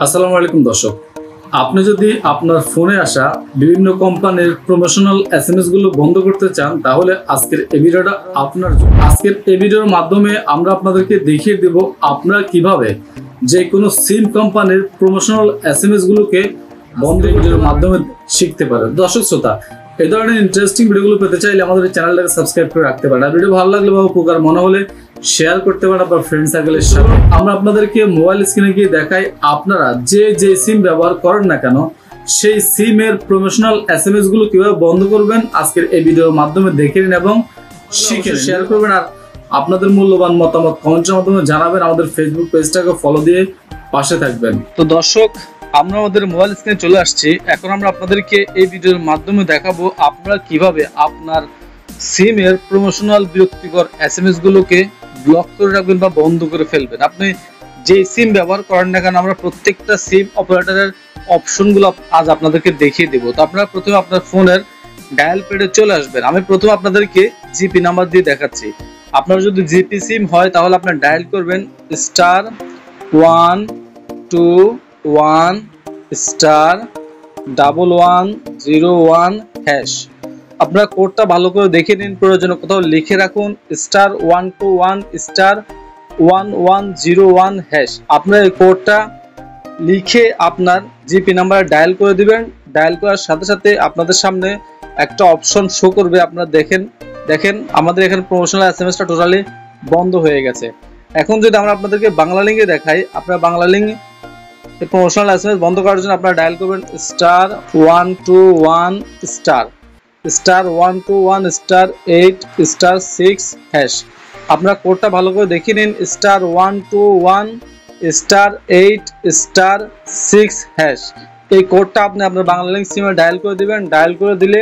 আসসালামু আলাইকুম দর্শক, আপনি যদি আপনার ফোনে আসা বিভিন্ন কোম্পানির প্রমোশনাল এসএমএস গুলো বন্ধ করতে চান তাহলে আজকের এই ভিডিওটা আপনার জন্য। আজকের এই ভিডিওর মাধ্যমে আমরা আপনাদেরকে দেখিয়ে দেব আপনারা কিভাবে যে কোনো সিম কোম্পানির প্রমোশনাল এসএমএস গুলোকে বন্ধ ভিডিওর মাধ্যমে শিখতে পারেন। দর্শক শ্রোতা, এই ধরনের ইন্টারেস্টিং ভিডিওগুলো পেতে চাইলে আমাদের চ্যানেলটাকে সাবস্ক্রাইব করে রাখতে পারেন। আর ভিডিও ভালো লাগলে বা উপকার মনে হলে শেয়ার করতে পারেন আপনার ফ্রেন্ড সার্কেলের সাথে। আমরা আপনাদেরকে মোবাইল স্ক্রিনে গিয়ে দেখাই আপনারা যে সিম ব্যবহার করেন না কেন সেই সিমের প্রমোশনাল এসএমএস গুলো কিভাবে বন্ধ করবেন আজকের এই ভিডিওর মাধ্যমে দেখে নিন এবং শিখে শেয়ার করবেন। আর আপনাদের মূল্যবান মতামত কমেন্টের মাধ্যমে জানাবেন। আমাদের ফেসবুক পেজটাকে ফলো দিয়ে পাশে থাকবেন। তো দর্শক, আমরা আমাদের মোবাইল স্ক্রিনে চলে আসছি। এখন আমরা আপনাদেরকে এই ভিডিওর মাধ্যমে দেখাবো আপনারা কিভাবে আপনার সিমের প্রমোশনাল বিরক্তিকর এসএমএস গুলোকে ব্লক করে রাখবেন বা বন্ধ করে ফেলবেন। আপনি যে সিম ব্যবহার করেন না কেন আমরা প্রত্যেকটা সিম অপারেটরের অপশনগুলো আজ আপনাদেরকে দেখিয়ে দেবো। তো আপনারা প্রথমে আপনার ফোনের ডায়াল প্যাডে চলে আসবেন। আমি প্রথমে আপনাদেরকে জিপি নাম্বার দিয়ে দেখাচ্ছি। আপনার যদি জিপি সিম হয় তাহলে আপনার ডায়াল করবেন *121*1101#। আপনারা কোডটা ভালো করে দেখে নিন, প্রয়োজনে কোথাও লিখে রাখুন *121*1101#। আপনারা এই কোডটা লিখে আপনার জিপি নাম্বারে ডায়াল করে দিবেন। ডায়াল করার সাথে সাথে আপনাদের সামনে একটা অপশন শো করবে। আপনারা দেখেন আমাদের এখানে প্রমোশনাল এসএমএসটা টোটালি বন্ধ হয়ে গেছে। এখন যদি আমরা আপনাদেরকে বাংলা লিঙ্কে দেখাই, আপনারা বাংলা লিঙ্ক প্রমোশনাল এসএমএস বন্ধ করার জন্য আপনারা ডায়াল করবেন *121*8*6#। আপনারা কোডটা ভালো করে দেখে নিন *121*8*6#। এই কোডটা আপনি আপনার বাংলা লিঙ্ক সিমে ডায়াল করে দিবেন। ডায়াল করে দিলে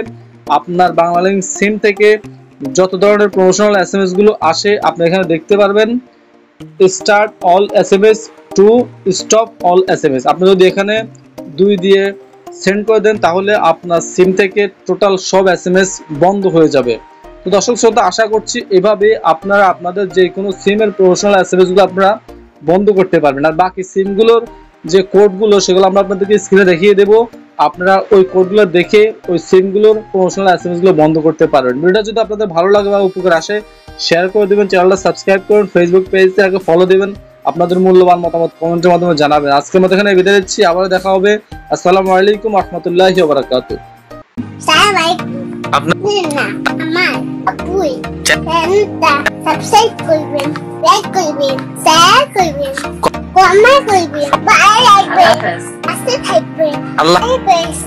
আপনার বাংলা লিঙ্ক সিম থেকে যত ধরনের প্রমোশনাল এসএমএস গুলো আসে আপনি এখানে দেখতে পারবেন। Start all SMS to stop all SMS. আপনি যদি এখানে 2 দিয়ে সেন্ড করে দেন তাহলে আপনার সিম থেকে টোটাল সব এসএমএস বন্ধ হয়ে যাবে। তো দর্শক শ্রোতা, আশা করছি এভাবে আপনারা আপনাদের যে কোনো সিমের প্রমোশনাল এসএমএস গুলো আপনারা বন্ধ করতে পারবেন। আর বাকি সিমগুলোর যে কোডগুলো সেগুলো আমরা আপনাদেরকে স্ক্রিনে দেখিয়ে দেবো। আপনারা ওই কোডগুলো দেখে ওই সিমগুলোর প্রমোশনাল এসএমএস গুলো বন্ধ করতে পারবেন। ভিডিওটা যদি আপনাদের ভালো লাগে বা উপকার আসে শেয়ার করে দেবেন, চ্যানেলটা সাবস্ক্রাইব করুন, ফেসবুক পেজটাকে ফলো দেবেন, আপনাদের মূল্যবান মতামত কমেন্টের মাধ্যমে জানাবেন। আজকের মতো এখানে বিদায় নিচ্ছি, আবার দেখা হবে। আসসালামু আলাইকুম ওয়া রাহমাতুল্লাহি ওয়া বারাকাতুহু। সাবস্ক্রাইব করবেন, লাইক করবেন, শেয়ার করবেন, কমেন্ট করবেন, ভালো লাগবে, আস্তে থাকবেন। আল্লাহ হাফেজ।